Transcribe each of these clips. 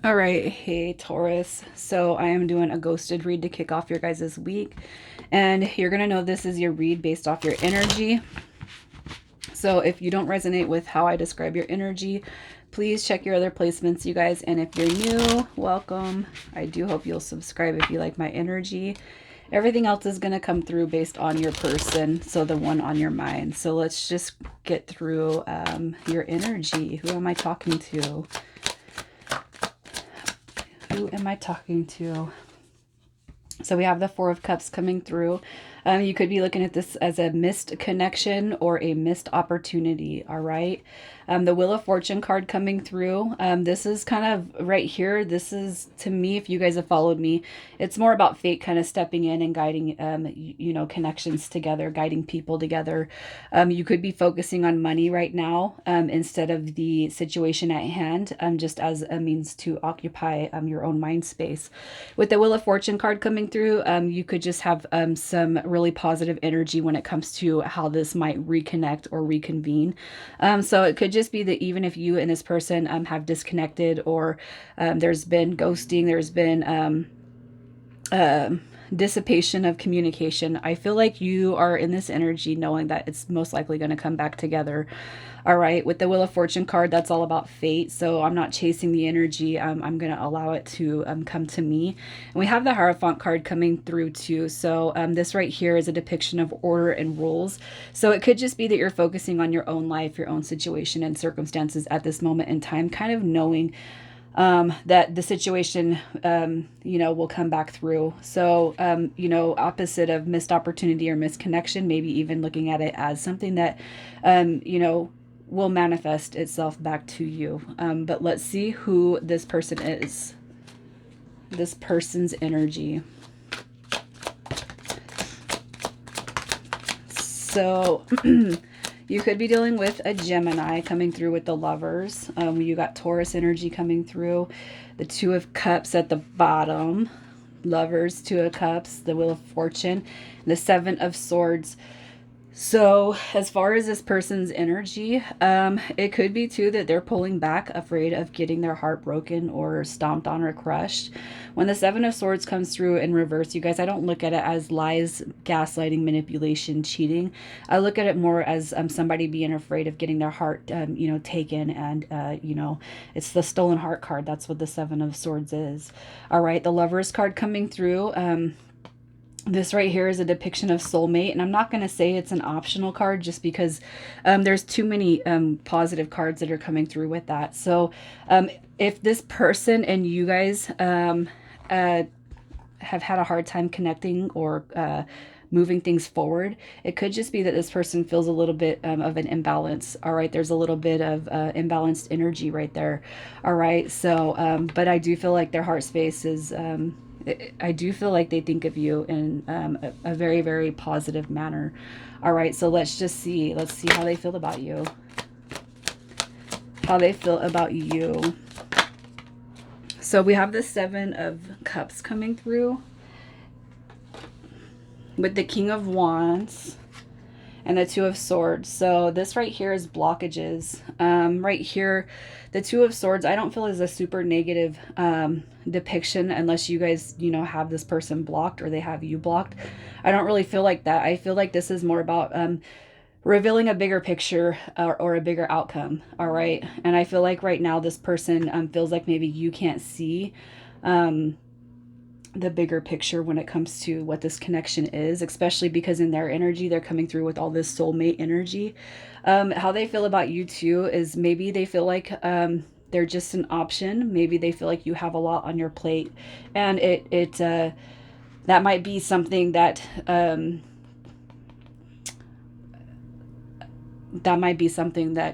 All right, hey Taurus. So I am doing a ghosted read to kick off your guys' week. And you're going to know this is your read based off your energy. So if you don't resonate with how I describe your energy, please check your other placements, you guys. And if you're new, welcome. I do hope you'll subscribe if you like my energy. Everything else is going to come through based on your person, so the one on your mind. So let's just get through your energy. Who am I talking to? Who am I talking to? So we have the Four of Cups coming through. You could be looking at this as a missed connection or a missed opportunity, all right? The Wheel of Fortune card coming through. This is kind of right here. This is, to me, if you guys have followed me, it's more about fate kind of stepping in and guiding, connections together, guiding people together. You could be focusing on money right now instead of the situation at hand, just as a means to occupy your own mind space. With the Wheel of Fortune card coming through, you could just have some really positive energy when it comes to how this might reconnect or reconvene. So it could just be that even if you and this person have disconnected, or there's been ghosting, there's been dissipation of communication, I feel like you are in this energy knowing that it's most likely going to come back together. All right, with the Wheel of Fortune card, that's all about fate. So I'm not chasing the energy. I'm going to allow it to come to me. And we have the Hierophant card coming through too. So this right here is a depiction of order and rules. So it could just be that you're focusing on your own life, your own situation and circumstances at this moment in time, kind of knowing that the situation, will come back through. So, opposite of missed opportunity or misconnection, maybe even looking at it as something that, will manifest itself back to you. But let's see who this person is. This person's energy. So you could be dealing with a Gemini coming through with the Lovers. You got Taurus energy coming through. The Two of Cups at the bottom. Lovers, Two of Cups, the Wheel of Fortune, the Seven of Swords. So as far as this person's energy, it could be too that they're pulling back, afraid of getting their heart broken or stomped on or crushed. When the Seven of Swords comes through in reverse, you guys, I don't look at it as lies, gaslighting, manipulation, cheating. I look at it more as somebody being afraid of getting their heart, taken. And, it's the stolen heart card. That's what the Seven of Swords is. All right, the Lovers card coming through. This right here is a depiction of soulmate, and I'm not going to say it's an optional card just because there's too many positive cards that are coming through with that. So if this person and you guys have had a hard time connecting or moving things forward, it could just be that this person feels a little bit of an imbalance. All right, there's a little bit of imbalanced energy right there. All right, so but I do feel like their heart space is I do feel like they think of you in a very, very positive manner. All right, so let's just see. Let's see how they feel about you. How they feel about you. So we have the Seven of Cups coming through with the King of Wands and the Two of Swords. So this right here is blockages. Right here, the Two of Swords, I don't feel is a super negative depiction unless you guys, have this person blocked or they have you blocked. I don't really feel like that. I feel like this is more about revealing a bigger picture or a bigger outcome. All right. And I feel like right now this person feels like maybe you can't see the bigger picture when it comes to what this connection is, especially because in their energy, they're coming through with all this soulmate energy. How they feel about you too is maybe they feel like they're just an option. Maybe they feel like you have a lot on your plate, and that might be something that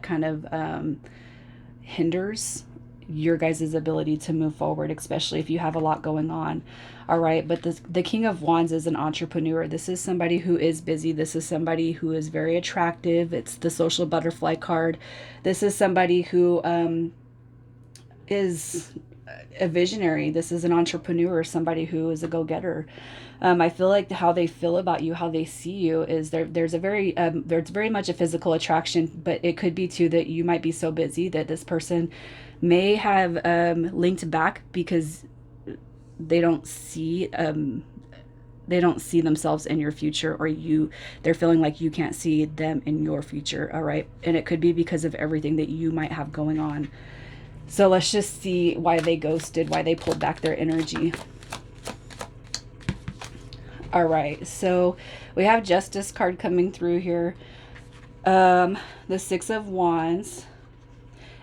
kind of hinders your guys' ability to move forward, especially if you have a lot going on. All right, but the King of Wands is an entrepreneur. This is somebody who is busy. This is somebody who is very attractive. It's the social butterfly card. This is somebody who is a visionary. This is an entrepreneur, somebody who is a go-getter. I feel like how they feel about you, how they see you, is there's a very there's very much a physical attraction, but it could be too that you might be so busy that this person may have linked back because they don't see themselves in your future, or they're feeling like you can't see them in your future. All right, and it could be because of everything that you might have going on. So let's just see why they ghosted, why they pulled back their energy. All right, so we have Justice card coming through here. The Six of Wands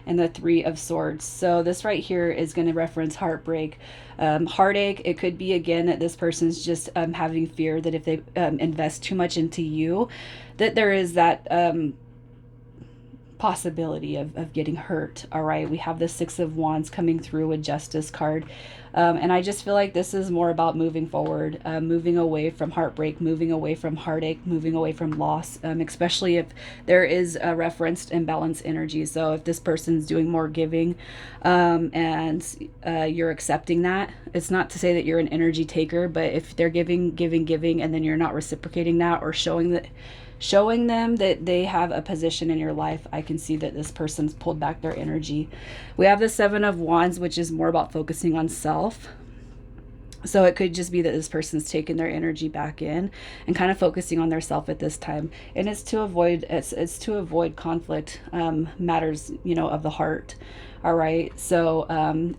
and the Three of Swords. So this right here is going to reference heartbreak, heartache. It could be, again, that this person's just having fear that if they invest too much into you, that there is that possibility of getting hurt. All right, we have the Six of Wands coming through with Justice card, and I just feel like this is more about moving forward, moving away from heartbreak, moving away from heartache, moving away from loss, especially if there is a referenced imbalanced energy. So if this person's doing more giving, and you're accepting that, it's not to say that you're an energy taker, but if they're giving, and then you're not reciprocating that or showing them that they have a position in your life, I can see that this person's pulled back their energy. We have the Seven of Wands, which is more about focusing on self. So it could just be that this person's taking their energy back in and kind of focusing on their self at this time. And it's to avoid conflict, matters, of the heart. All right. So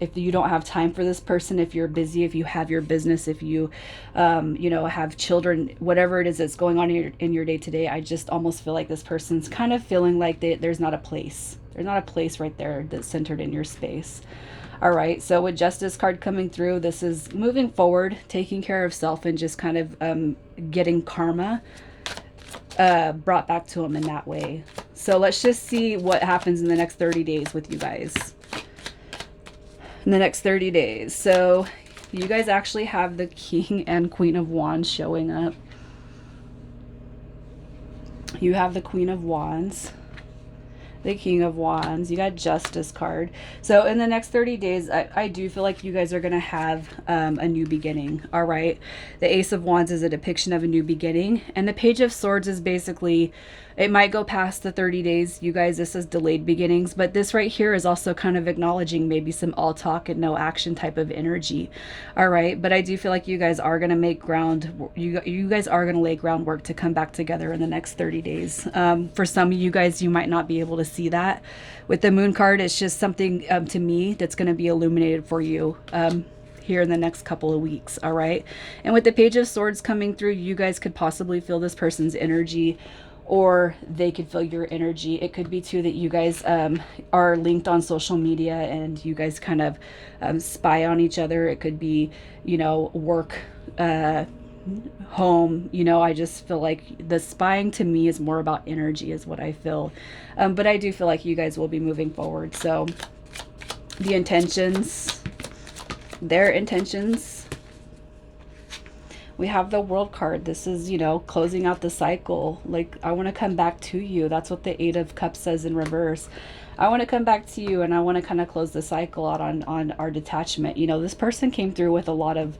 if you don't have time for this person, if you're busy, if you have your business, if you, have children, whatever it is that's going on in your day to day, I just almost feel like this person's kind of feeling like there's not a place. There's not a place right there that's centered in your space. All right. So with Justice card coming through, this is moving forward, taking care of self, and just kind of getting karma brought back to them in that way. So let's just see what happens in the next 30 days with you guys. In the next 30 days. So you guys actually have the King and Queen of Wands showing up. You have the Queen of Wands, the King of Wands, you got Justice card. So in the next 30 days, I do feel like you guys are going to have a new beginning. All right. The Ace of Wands is a depiction of a new beginning. And the Page of Swords is basically, it might go past the 30 days. You guys, this is delayed beginnings. But this right here is also kind of acknowledging maybe some all talk and no action type of energy. All right. But I do feel like you guys are going to make ground. You guys are going to lay groundwork to come back together in the next 30 days. For some of you guys, you might not be able to see that. With the Moon card, it's just something to me that's going to be illuminated for you here in the next couple of weeks. All right. And with the Page of Swords coming through, you guys could possibly feel this person's energy, or they could feel your energy. It could be too that you guys are linked on social media and you guys kind of spy on each other. It could be, work, home. I just feel like the spying to me is more about energy is what I feel. But I do feel like you guys will be moving forward. So the intentions, their intentions. We have the World card. This is, closing out the cycle. Like, I want to come back to you. That's what the Eight of Cups says in reverse. I want to come back to you, and I want to kind of close the cycle out on our detachment. This person came through with a lot of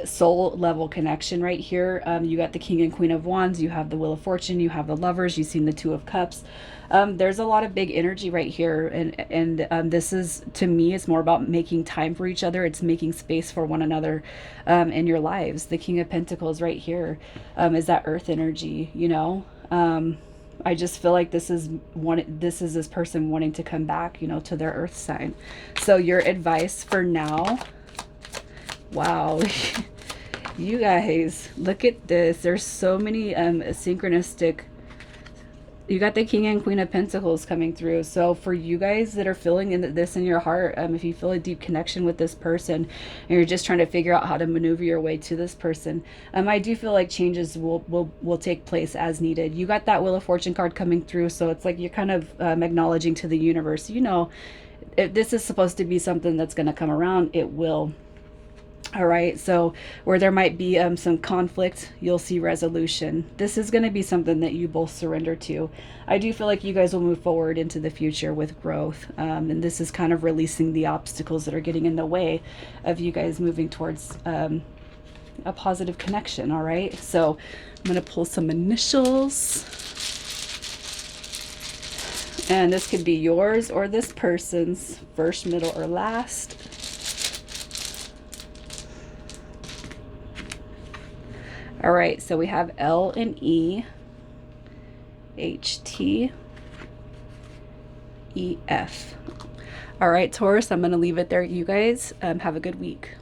soul level connection right here. You got the King and Queen of Wands. You have the Wheel of Fortune. You have the Lovers. You've seen the Two of Cups. There's a lot of big energy right here. And this is, to me, it's more about making time for each other. It's making space for one another in your lives. The King of Pentacles right here is that earth energy, I just feel like this is this person wanting to come back, to their earth sign. So your advice for now, wow, you guys, look at this. There's so many synchronistic. You got the King and Queen of Pentacles coming through. So for you guys that are feeling this in your heart, if you feel a deep connection with this person and you're just trying to figure out how to maneuver your way to this person, I do feel like changes will take place as needed. You got that Wheel of Fortune card coming through. So it's like you're kind of acknowledging to the universe, if this is supposed to be something that's going to come around, it will. All right, so where there might be some conflict, you'll see resolution. This is going to be something that you both surrender to. I do feel like you guys will move forward into the future with growth, and this is kind of releasing the obstacles that are getting in the way of you guys moving towards a positive connection. All right, so I'm going to pull some initials, and this could be yours or this person's, first, middle, or last. All right, so we have L and E, H, T, E, F. All right, Taurus, I'm going to leave it there. You guys have a good week.